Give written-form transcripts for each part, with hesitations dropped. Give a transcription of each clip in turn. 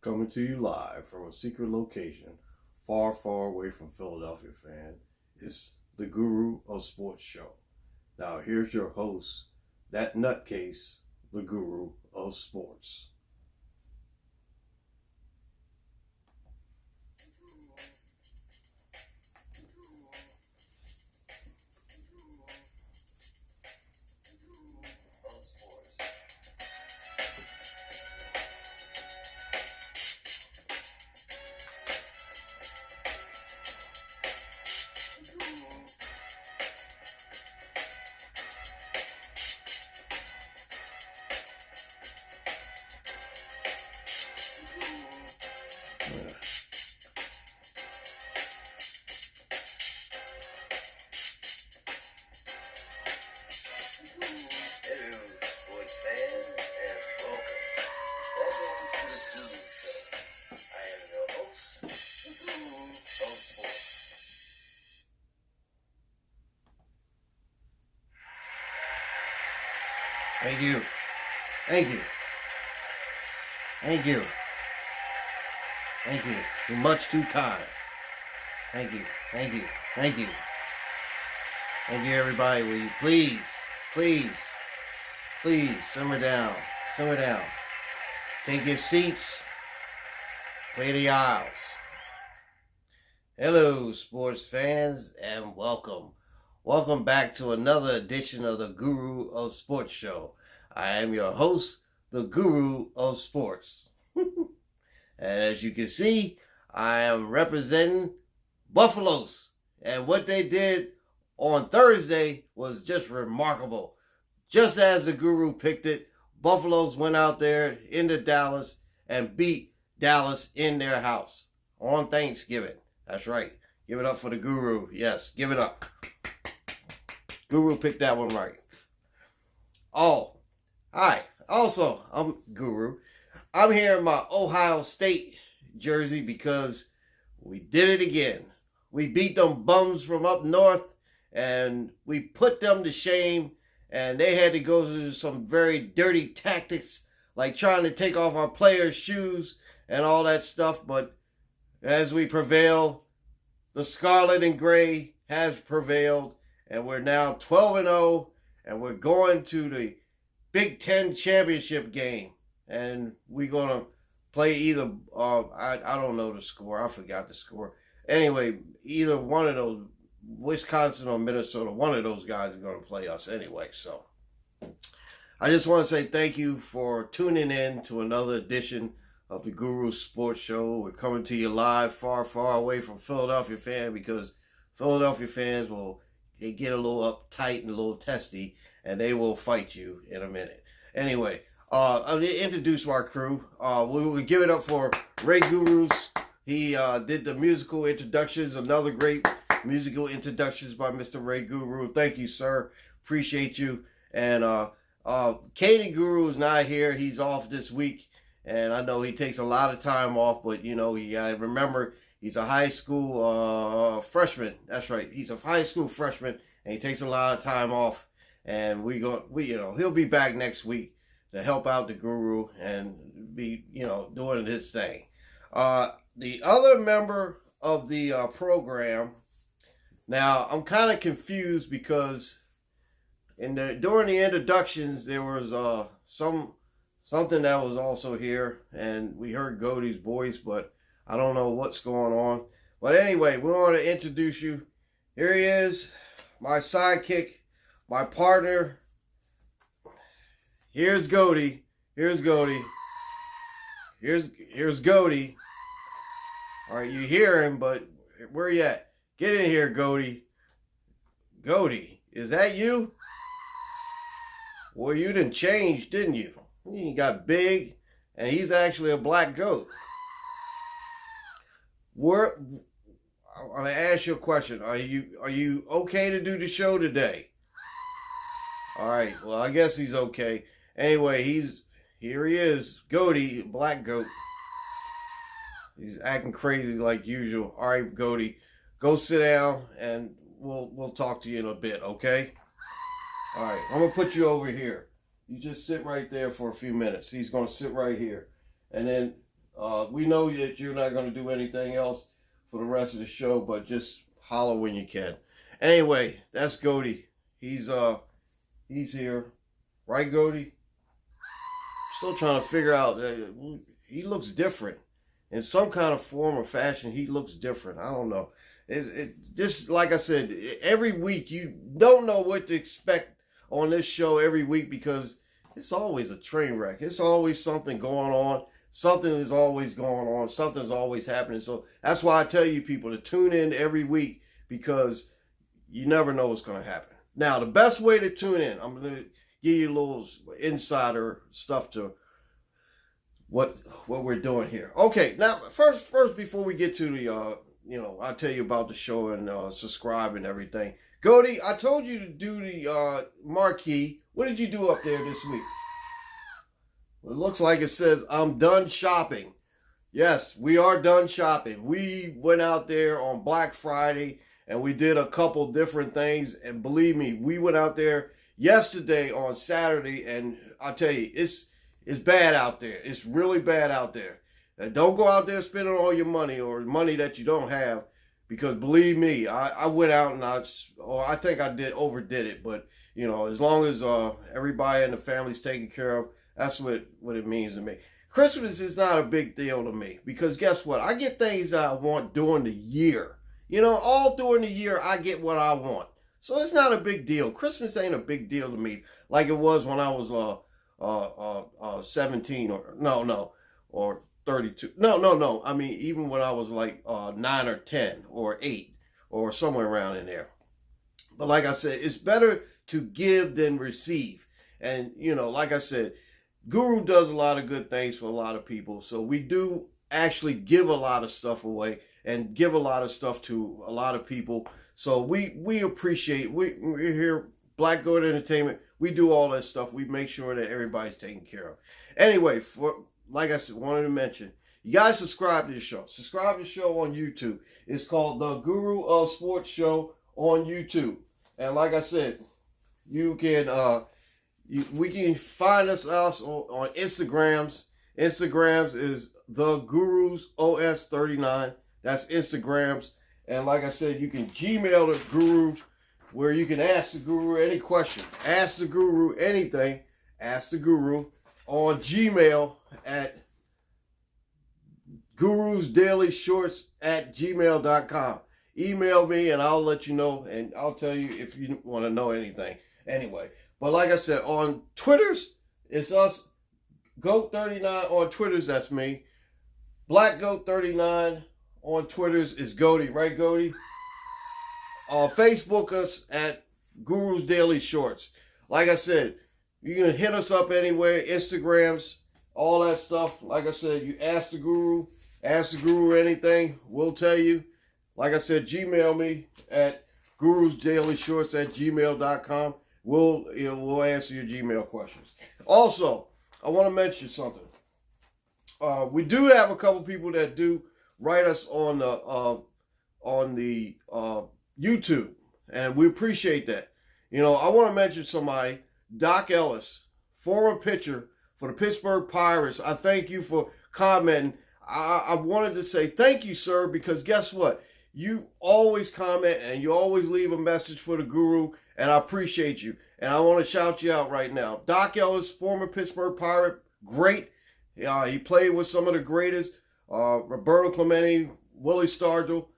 Coming to you live from a secret location far, far away from Philadelphia, fan. It's the Guru of Sports Show. Now, here's your host, that nutcase, the Guru of Sports. Thank you. Thank you. Thank you. Thank you. You're much too kind. Thank you. Thank you. Thank you. Thank you, everybody. Will you please simmer down. Simmer down. Take your seats. Clear the aisles. Hello, sports fans, and welcome. Welcome back to another edition of the Guru of Sports Show. I am your host, the Guru of Sports. And as you can see, I am representing Buffaloes. And what they did on Thursday was just remarkable. Just as the Guru picked it, Buffaloes went out there into Dallas and beat Dallas in their house on Thanksgiving. That's right. Give it up for the Guru. Yes, give it up. Guru picked that one right. Oh, hi. Also, I'm Guru. I'm here in my Ohio State jersey because we did it again. We beat them bums from up north and we put them to shame, and they had to go through some very dirty tactics like trying to take off our players' shoes and all that stuff. But as we prevail, the scarlet and gray has prevailed. And we're now 12-0, and we're going to the Big Ten championship game. And we're going to play either, I don't know the score. I forgot the score. Anyway, either one of those, Wisconsin or Minnesota, one of those guys are going to play us anyway. So I just want to say thank you for tuning in to another edition of the Guru Sports Show. We're coming to you live far, far away from Philadelphia fan, because Philadelphia fans they get a little uptight and a little testy, and they will fight you in a minute. Anyway, I'll introduce our crew. We will give it up for Ray Gurus. He did the musical introductions, another great musical introductions by Mr. Ray Guru. Thank you, sir. Appreciate you. And Katie Guru is not here. He's off this week, and I know he takes a lot of time off, but you know, you gotta remember, he's a high school freshman. That's right. He's a high school freshman, and he takes a lot of time off. And he'll be back next week to help out the Guru and be, doing his thing. The other member of the program. Now, I'm kind of confused because during the introductions there was something that was also here, and we heard Goaty's voice, but I don't know what's going on. But anyway, we want to introduce you. Here he is, my sidekick, my partner. Here's Goaty. Here's Goaty. Here's Goaty. All right, you hear him, but where you at? Get in here, Goaty. Goaty, is that you? Well, you done changed, didn't you? You got big, and he's actually a black goat. I want to ask you a question. Are you okay to do the show today? All right. Well, I guess he's okay. Anyway, here he is, Goaty, black goat. He's acting crazy like usual. All right, Goaty, go sit down, and we'll talk to you in a bit, okay? All right, I'm gonna put you over here. You just sit right there for a few minutes. He's gonna sit right here, and then We know that you're not going to do anything else for the rest of the show, but just holler when you can. Anyway, that's Goaty. He's here, right, Goaty? Still trying to figure out. He looks different in some kind of form or fashion. He looks different. I don't know. Just like I said, every week you don't know what to expect on this show every week because it's always a train wreck. It's always something going on. Something is always going on. Something's always happening. So that's why I tell you people to tune in every week because you never know what's going to happen. Now, the best way to tune in, I'm going to give you a little insider stuff to what we're doing here. Okay, now first before we get to the I'll tell you about the show and subscribe and everything. Goaty, I told you to do the marquee. What did you do up there this week? Well, it looks like it says, I'm done shopping. Yes, we are done shopping. We went out there on Black Friday and we did a couple different things. And believe me, we went out there yesterday on Saturday. And I'll tell you, it's bad out there. It's really bad out there. And don't go out there spending all your money or money that you don't have. Because believe me, I went out and I think I overdid it. But, as long as everybody in the family's taken care of, that's what it means to me. Christmas is not a big deal to me because guess what? I get things that I want during the year. All during the year I get what I want. So it's not a big deal. Christmas ain't a big deal to me like it was when I was 17 or 32. No. I mean, even when I was like 9 or 10 or 8 or somewhere around in there. But like I said, it's better to give than receive. And, like I said, Guru does a lot of good things for a lot of people. So we do actually give a lot of stuff away and give a lot of stuff to a lot of people. So we appreciate, we're here, Black Goaty Entertainment. We do all that stuff. We make sure that everybody's taken care of. Anyway, like I said, wanted to mention, you guys subscribe to the show. Subscribe to the show on YouTube. It's called The Guru of Sports Show on YouTube. And like I said, you can we can find us on Instagrams. Instagrams is The Gurus OS 39. That's Instagrams. And like I said, you can Gmail the Guru where you can ask the Guru any question. Ask the Guru anything. Ask the Guru on Gmail at gurusdailyshorts@gmail.com. Email me and I'll let you know and I'll tell you if you want to know anything. Anyway, but like I said, on Twitters, it's us, Goat39 on Twitters, that's me. Black Goat39 on Twitters is Goaty, right, Goaty? Facebook us at Gurus Daily Shorts. Like I said, you can hit us up anywhere, Instagrams, all that stuff. Like I said, you ask the Guru anything, we'll tell you. Like I said, Gmail me at gurusdailyshorts@gmail.com. We'll answer your Gmail questions. Also, I want to mention something. We do have a couple people that do write us on the YouTube, and we appreciate that. I want to mention somebody, Doc Ellis, former pitcher for the Pittsburgh Pirates. I thank you for commenting. I wanted to say thank you, sir, because guess what? You always comment and you always leave a message for the Guru, and I appreciate you. And I want to shout you out right now. Doc Ellis, former Pittsburgh Pirate, great. He played with some of the greatest. Roberto Clemente, Willie Stargell.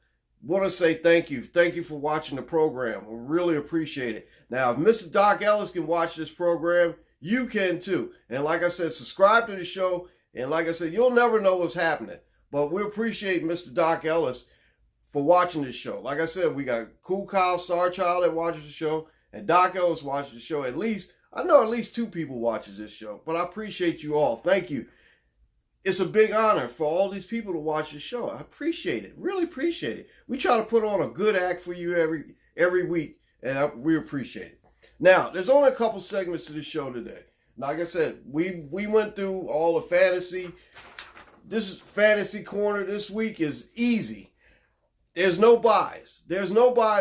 Want to say thank you. Thank you for watching the program. We really appreciate it. Now, if Mr. Doc Ellis can watch this program, you can too. And like I said, subscribe to the show. And like I said, you'll never know what's happening. But we appreciate Mr. Doc Ellis for watching this show. Like I said, we got Cool Kyle Starchild that watches the show, and Doc Ellis watches the show. I know at least 2 people watches this show, but I appreciate you all. Thank you. It's a big honor for all these people to watch the show. I appreciate it. Really appreciate it. We try to put on a good act for you every week, and we appreciate it. Now, there's only a couple segments to the show today. Like I said, we went through all the fantasy. This fantasy corner this week is easy. There's no buys.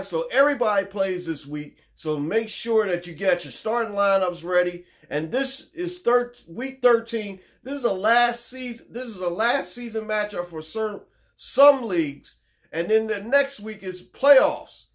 So everybody plays this week. So make sure that you get your starting lineups ready. And this is week 13. This is a last season matchup for some leagues, and then the next week is playoffs.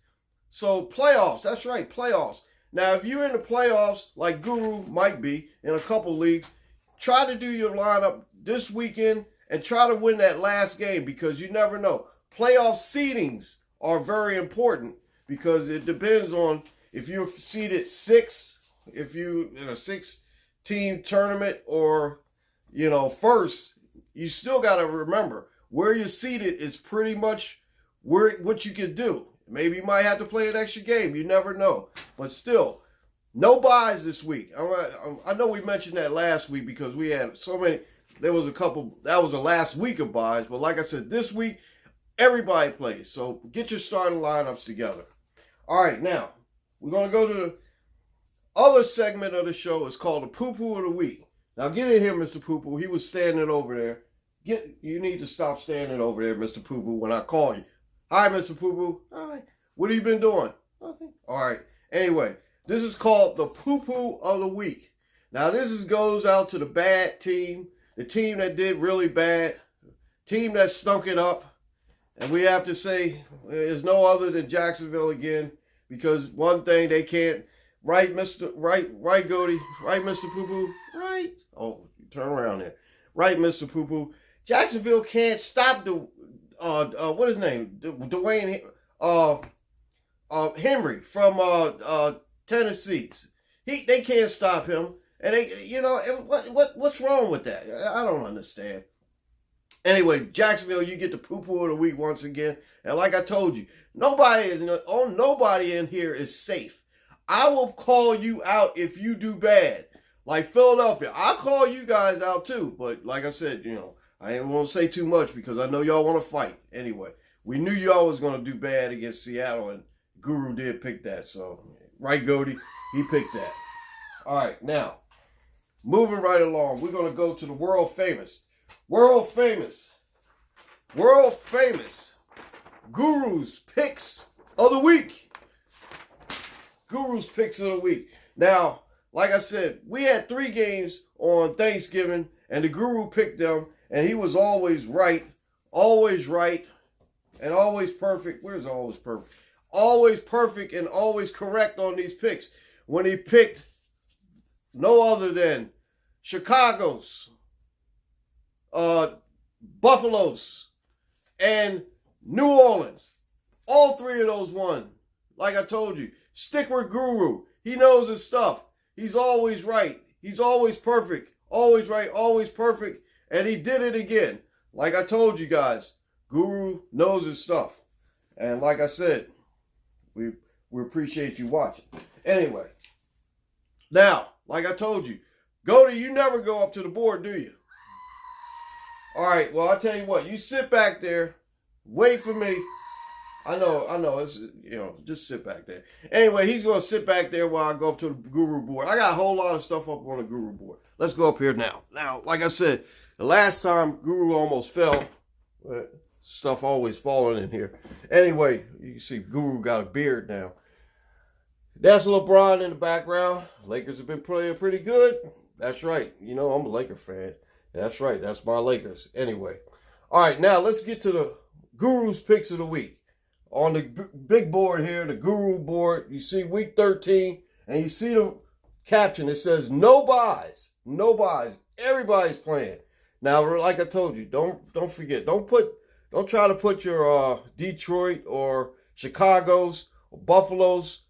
So playoffs, that's right, playoffs. Now, if you're in the playoffs, like Guru might be in a couple leagues, try to do your lineup this weekend and try to win that last game, because you never know. Playoff seedings are very important because it depends on if you're seeded 6, if you in a 6-team tournament, or first. You still got to remember where you're seated is pretty much what you can do. Maybe you might have to play an extra game. You never know. But still, no buys this week. I know we mentioned that last week because we had so many. There was a couple. That was the last week of buys. But like I said, this week, everybody plays. So get your starting lineups together. All right, now, we're going to go to the other segment of the show. It's called the Poo-Poo of the Week. Now, get in here, Mr. Poo-Poo. He was standing over there. You need to stop standing over there, Mr. Poo-Poo, when I call you. Hi, Mr. Poo-Poo. Hi. What have you been doing? Nothing. All right. Anyway, this is called the Poo-Poo of the Week. Now, goes out to the bad team, the team that did really bad, team that stunk it up. And we have to say there's no other than Jacksonville again, because one thing they can't. Right, Mr. Right, Goaty. Right, Mr. Poo-Poo. Right. Oh, turn around there. Right, Mr. Poo-Poo. Jacksonville can't stop the what is his name? Dwayne Henry from Tennessee. They can't stop him. And what's wrong with that? I don't understand. Anyway, Jacksonville, you get the Poo-Poo of the Week once again. And like I told you, nobody in here is safe. I will call you out if you do bad. Like Philadelphia, I'll call you guys out too. But like I said, I ain't want to say too much because I know y'all want to fight. Anyway, we knew y'all was going to do bad against Seattle, and Guru did pick that. So, right, Goaty, he picked that. All right, now, moving right along, we're going to go to the world famous Guru's Picks of the Week. Guru's Picks of the Week. Now, like I said, we had 3 games on Thanksgiving, and the Guru picked them, and he was always right, and always perfect. Where's always perfect? Always perfect and always correct on these picks. When he picked no other than Chicago's, Buffalo's, and New Orleans. All 3 of those won. Like I told you, stick with Guru. He knows his stuff. He's always right. He's always perfect. Always right, always perfect. And he did it again. Like I told you guys, Guru knows his stuff. And like I said, we appreciate you watching. Anyway, now, like I told you, Goaty, you never go up to the board, do you? All right, well, I'll tell you what. You sit back there. Wait for me. I know. It's, just sit back there. Anyway, he's going to sit back there while I go up to the Guru board. I got a whole lot of stuff up on the Guru board. Let's go up here now. Now, like I said, the last time Guru almost fell. Stuff always falling in here. Anyway, you can see Guru got a beard now. That's LeBron in the background. Lakers have been playing pretty good. That's right. I'm a Laker fan. That's right. That's my Lakers. Anyway. All right, now let's get to the Guru's Picks of the Week. On the big board here, the Guru board, you see week 13, and you see the caption. It says, no buys. No buys. Everybody's playing. Now, like I told you, don't forget. Don't try to put your Detroit or Chicago's or Buffalo's,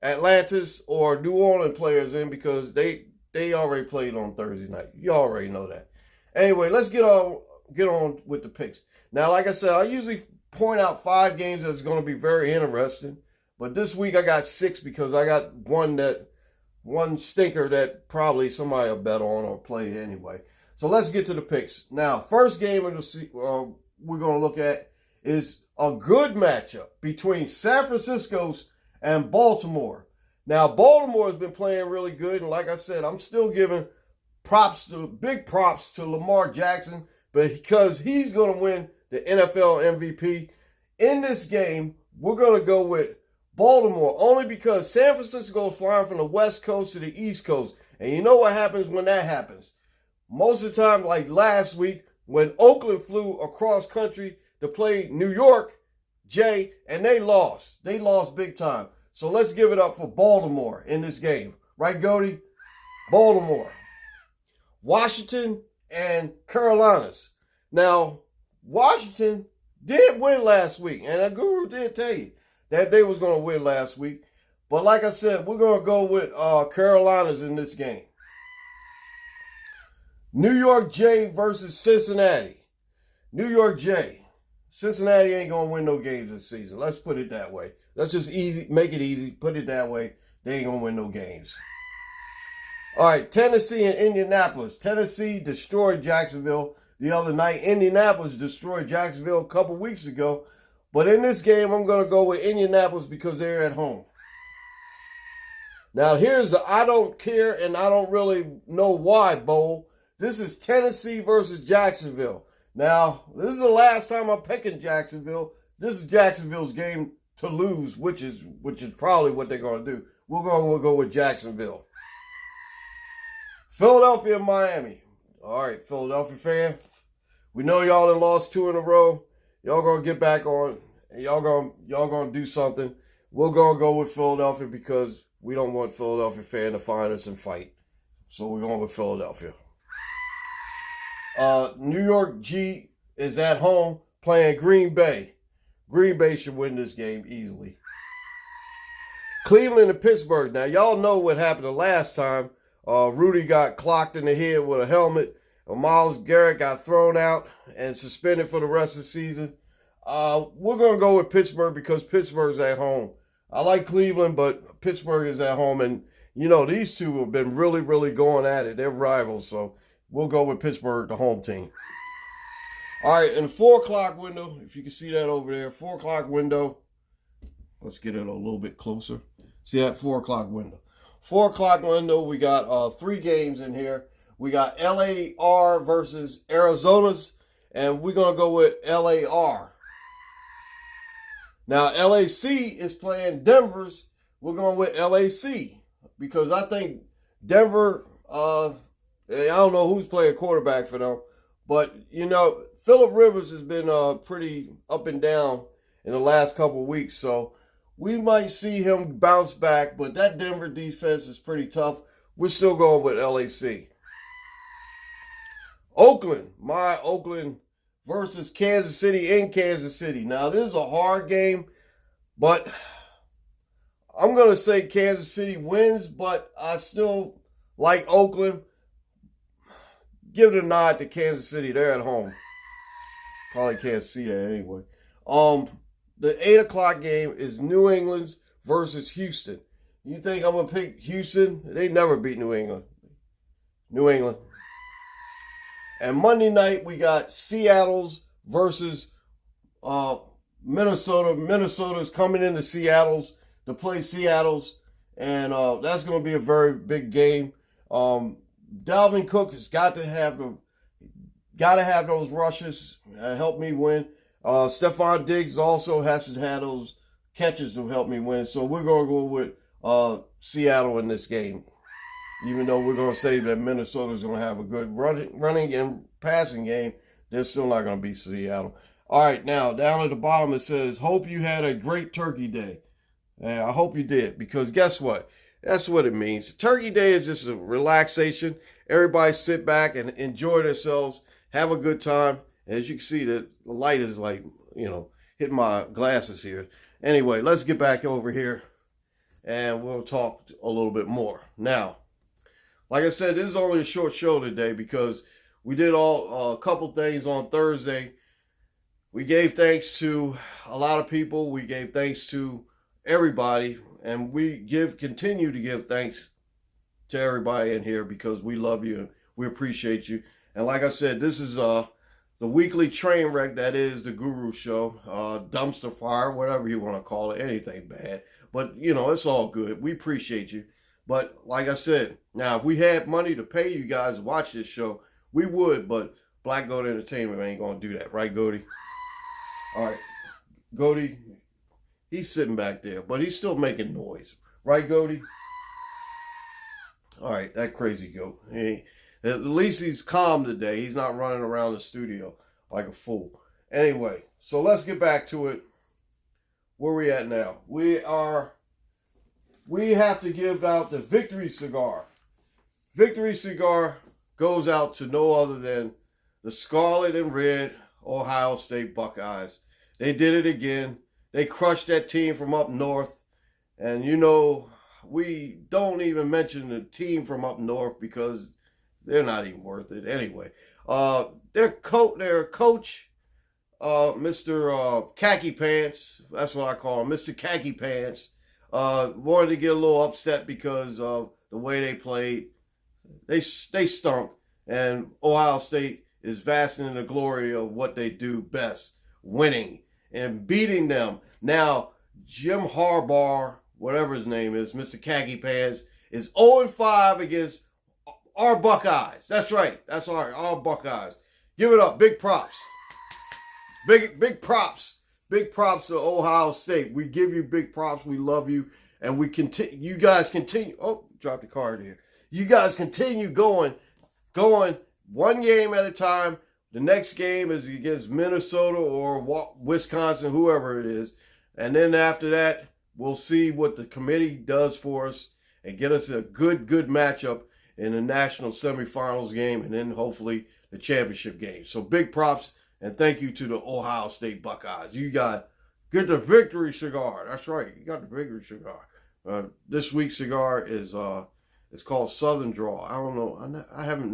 Atlanta's, or New Orleans players in, because they already played on Thursday night. You already know that. Anyway, let's get on with the picks. Now, like I said, I usually point out 5 games that's going to be very interesting. But this week I got 6 because I got one stinker that probably somebody will bet on or play anyway. So let's get to the picks. Now, first game we're going to look at is a good matchup between San Francisco and Baltimore. Now, Baltimore has been playing really good, and like I said, I'm still giving big props to Lamar Jackson, but because he's going to win the NFL MVP. In this game, we're going to go with Baltimore, only because San Francisco is flying from the West Coast to the East Coast. And you know what happens when that happens? most of the time, like last week, when Oakland flew across country to play New York, Jay, and they lost. They lost big time. So let's give it up for Baltimore in this game. Right, Goaty? Baltimore. Washington and Carolinas. Now, Washington did win last week, and the Guru did tell you that they was going to win last week. But like I said, we're going to go with Carolinas in this game. New York J versus Cincinnati. New York J. Cincinnati ain't going to win no games this season. Let's put it that way. Let's just make it easy. Put it that way. They ain't going to win no games. All right, Tennessee and Indianapolis. Tennessee destroyed Jacksonville the other night. Indianapolis destroyed Jacksonville a couple weeks ago. But in this game, I'm going to go with Indianapolis because they're at home. Now, here's the I don't care and I don't really know why bowl. This is Tennessee versus Jacksonville. Now, this is the last time I'm picking Jacksonville. This is Jacksonville's game to lose, which is probably what they're going to do. We'll go with Jacksonville. Philadelphia and Miami. All right, Philadelphia fan. We know y'all done lost 2 in a row. Y'all gonna get back on. Y'all gonna do something. We're gonna go with Philadelphia because we don't want Philadelphia fan to find us and fight. So we're going with Philadelphia. New York G is at home playing Green Bay. Green Bay should win this game easily. Cleveland and Pittsburgh. Now, y'all know what happened the last time. Rudy got clocked in the head with a helmet. Myles Garrett got thrown out and suspended for the rest of the season. We're going to go with Pittsburgh because Pittsburgh's at home. I like Cleveland, but Pittsburgh is at home. And, you know, these two have been really, really going at it. They're rivals, so we'll go with Pittsburgh, the home team. All right, in the 4 o'clock window, if you can see that over there, 4 o'clock window. Let's get it a little bit closer. See that 4 o'clock window. 4 o'clock window, we got 3 games in here. We got LAR versus Arizona's, and we're going to go with LAR. Now, LAC is playing Denver's. We're going with LAC because I think Denver, I don't know who's playing quarterback for them, but, you know, Phillip Rivers has been pretty up and down in the last couple of weeks, so we might see him bounce back, but that Denver defense is pretty tough. We're still going with LAC. Oakland, my Oakland versus Kansas City in Kansas City. Now, this is a hard game, but I'm going to say Kansas City wins, but I still like Oakland. Give it a nod to Kansas City. They're at home. Probably can't see that anyway. The 8 o'clock game is New England versus Houston. You think I'm going to pick Houston? They never beat New England. New England. And Monday night, we got Seattle's versus Minnesota. Minnesota's coming into Seattle's to play Seattle's. And that's going to be a very big game. Dalvin Cook has got to have those rushes. Help me win. Stephon Diggs also has to have those catches to help me win. So we're going to go with Seattle in this game. Even though we're going to say that Minnesota's going to have a good running and passing game, they're still not going to beat Seattle. All right, now, down at the bottom it says, hope you had a great Turkey Day. And I hope you did, because guess what? That's what it means. Turkey Day is just a relaxation. Everybody sit back and enjoy themselves, have a good time. As you can see, the light is like, you know, hitting my glasses here. Anyway, let's get back over here, and we'll talk a little bit more. Now, like I said, this is only a short show today because we did a couple things on Thursday. We gave thanks to a lot of people. We gave thanks to everybody, and we continue to give thanks to everybody in here because we love you and we appreciate you. And like I said, this is the weekly train wreck that is the Guru Show, dumpster fire, whatever you want to call it, anything bad. But, you know, it's all good. We appreciate you. But like I said, now, if we had money to pay you guys to watch this show, we would, but Black Goat Entertainment ain't going to do that. Right, Goaty? All right. Goaty, he's sitting back there, but he's still making noise. Right, Goaty? All right, that crazy goat. At least he's calm today. He's not running around the studio like a fool. Anyway, so let's get back to it. Where we at now? We have to give out the victory cigar. Victory cigar goes out to no other than the Scarlet and Red Ohio State Buckeyes. They did it again. They crushed that team from up north. And you know, we don't even mention the team from up north because they're not even worth it anyway. Their coach, Mr. Khaki Pants, that's what I call him, Mr. Khaki Pants, wanted to get a little upset because of the way they played. They stunk, and Ohio State is basking in the glory of what they do best, winning and beating them. Now, Jim Harbaugh, whatever his name is, Mr. Khaki Pants, is 0-5 against our Buckeyes. That's right. That's our Buckeyes. Give it up. Big props. Big props. Big props to Ohio State. We give you big props. We love you. And we continue. You guys continue. Oh, dropped the card here. You guys continue going one game at a time. The next game is against Minnesota or Wisconsin, whoever it is. And then after that, we'll see what the committee does for us and get us a good matchup in the national semifinals game and then hopefully the championship game. So big props and thank you to the Ohio State Buckeyes. You get the victory cigar. That's right. You got the victory cigar. This week's cigar is it's called Southern Draw. I don't know. I haven't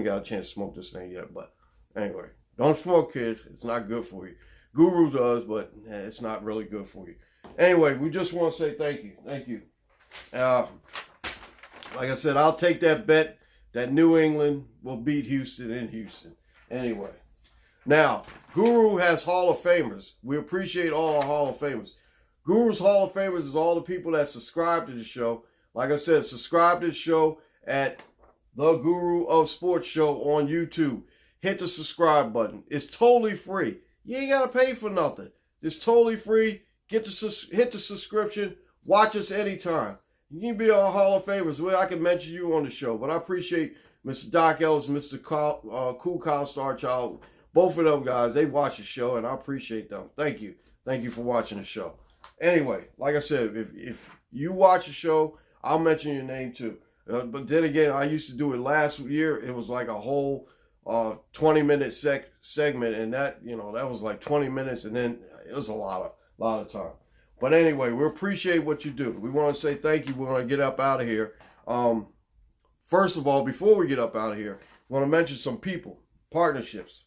got a chance to smoke this thing yet. But anyway, don't smoke, kids. It's not good for you. Guru does, but it's not really good for you. Anyway, we just want to say thank you. Thank you. Like I said, I'll take that bet that New England will beat Houston in Houston. Anyway, now, Guru has Hall of Famers. We appreciate all our Hall of Famers. Guru's Hall of Famers is all the people that subscribe to the show. Like I said, subscribe to the show at The Guru of Sports Show on YouTube. Hit the subscribe button. It's totally free. You ain't got to pay for nothing. It's totally free. Hit the subscription. Watch us anytime. You can be on Hall of Famers where I can mention you on the show. But I appreciate Mr. Doc Ellis and Mr. Cool Kyle Starchild. Both of them guys, they watch the show, and I appreciate them. Thank you. Thank you for watching the show. Anyway, like I said, if you watch the show, I'll mention your name too. But then again, I used to do it last year. It was like a whole 20-minute segment, and that was like 20 minutes, and then it was a lot of time. But anyway, we appreciate what you do. We want to say thank you. We want to get up out of here. First of all, before we get up out of here, I want to mention some people, partnerships.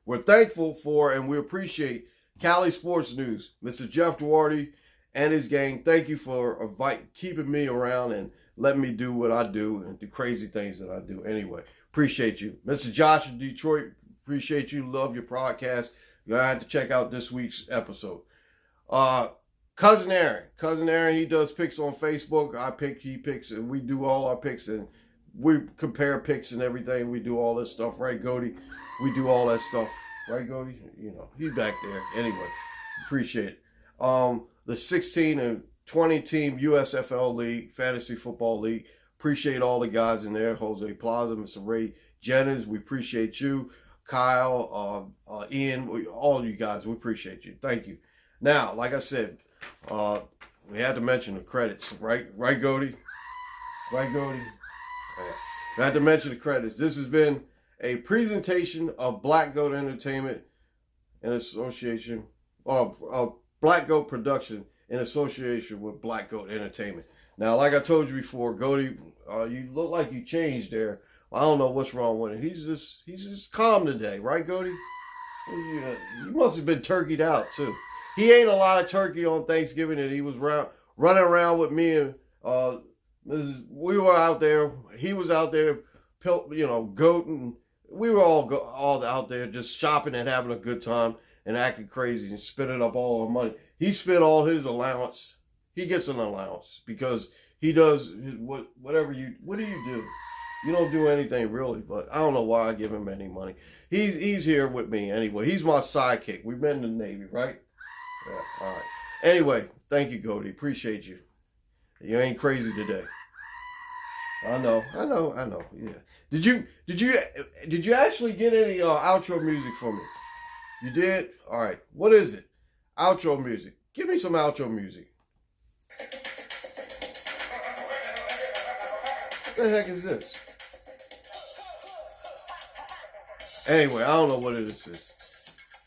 We're thankful for and we appreciate Cali Sports News, Mr. Jeff Duarte and his gang. Thank you for keeping me around and letting me do what I do and the crazy things that I do. Anyway, appreciate you. Mr. Josh in Detroit, appreciate you. Love your podcast. You're going to have to check out this week's episode. Cousin Aaron, he does picks on Facebook. I pick, he picks, and we do all our picks, and we compare picks and everything. We do all this stuff, right, Goaty? We do all that stuff, right, Goaty? He's back there. Anyway, appreciate it. The 16 and 20 team USFL League, Fantasy Football League. Appreciate all the guys in there. Jose Plaza, Mr. Ray Jennings, we appreciate you. Kyle, Ian, all you guys, we appreciate you. Thank you. Now, like I said, we had to mention the credits, right? Right, Goaty? Right, Goaty? Yeah. We had to mention the credits. This has been a presentation of Black Goat Entertainment in association, Black Goat Production in association with Black Goat Entertainment. Now, like I told you before, Goaty, you look like you changed there. I don't know what's wrong with him. He's just calm today, right, Goaty? You must have been turkeyed out, too. He ate a lot of turkey on Thanksgiving, and he was running around with me and we were out there. He was out there, goating. We were all out there just shopping and having a good time and acting crazy and spending up all our money. He spent all his allowance. He gets an allowance because he does whatever what do you do? You don't do anything really, but I don't know why I give him any money. He's here with me anyway. He's my sidekick. We've been in the Navy, right? Yeah, all right. Anyway, thank you, Goaty. Appreciate you. You ain't crazy today. I know. Yeah. Did you actually get any outro music for me? You did? All right. What is it? Outro music. Give me some outro music. What the heck is this? Anyway, I don't know what it is.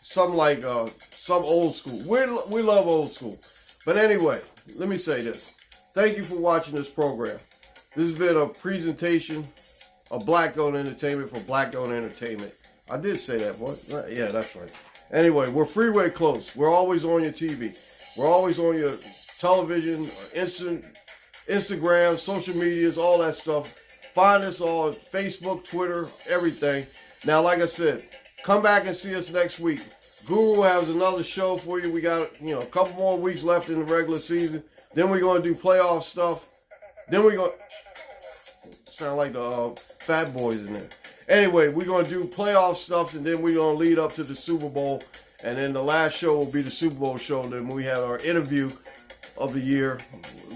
Something like some old school. We love old school. But anyway, let me say this. Thank you for watching this program. This has been a presentation of Black Goat Entertainment for Black Goat Entertainment. I did say that, what? Yeah, that's right. Anyway, we're freeway close. We're always on your TV. We're always on your television, Instagram, social medias, all that stuff. Find us on Facebook, Twitter, everything. Now, like I said, come back and see us next week. Guru has another show for you. We got, a couple more weeks left in the regular season. Then we're going to do playoff stuff. Then we're going to sound like the Fat Boys in there. Anyway, we're going to do playoff stuff, and then we're going to lead up to the Super Bowl. And then the last show will be the Super Bowl show. And then we have our interview of the year,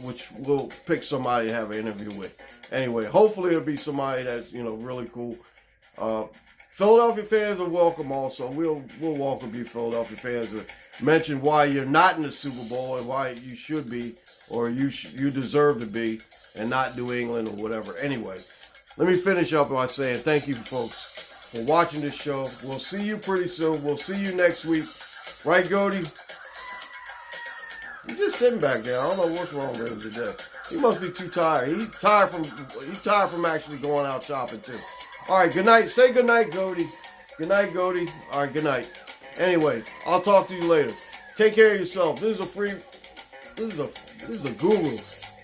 which we'll pick somebody to have an interview with. Anyway, hopefully it'll be somebody that's, really cool. Philadelphia fans are welcome also. We'll welcome you, Philadelphia fans, to mention why you're not in the Super Bowl and why you should be or you deserve to be and not New England or whatever. Anyway, let me finish up by saying thank you, folks, for watching this show. We'll see you pretty soon. We'll see you next week. Right, Goaty? He's just sitting back there. I don't know what's wrong with him today. He must be too tired. He's tired from actually going out shopping, too. All right, good night. Say good night, Goaty. Good night, Goaty. All right, good night. Anyway, I'll talk to you later. Take care of yourself. This is a guru.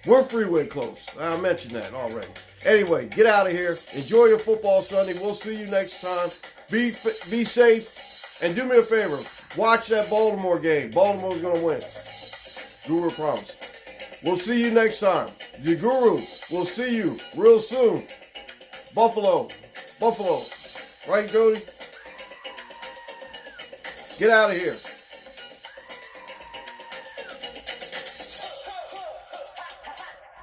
We're freeway close. I mentioned that already. Anyway, get out of here. Enjoy your football Sunday. We'll see you next time. Be safe. And do me a favor. Watch that Baltimore game. Baltimore's going to win. Guru promise. We'll see you next time. The Guru. We'll see you real soon. Buffalo. Right, Goaty? Get out of here.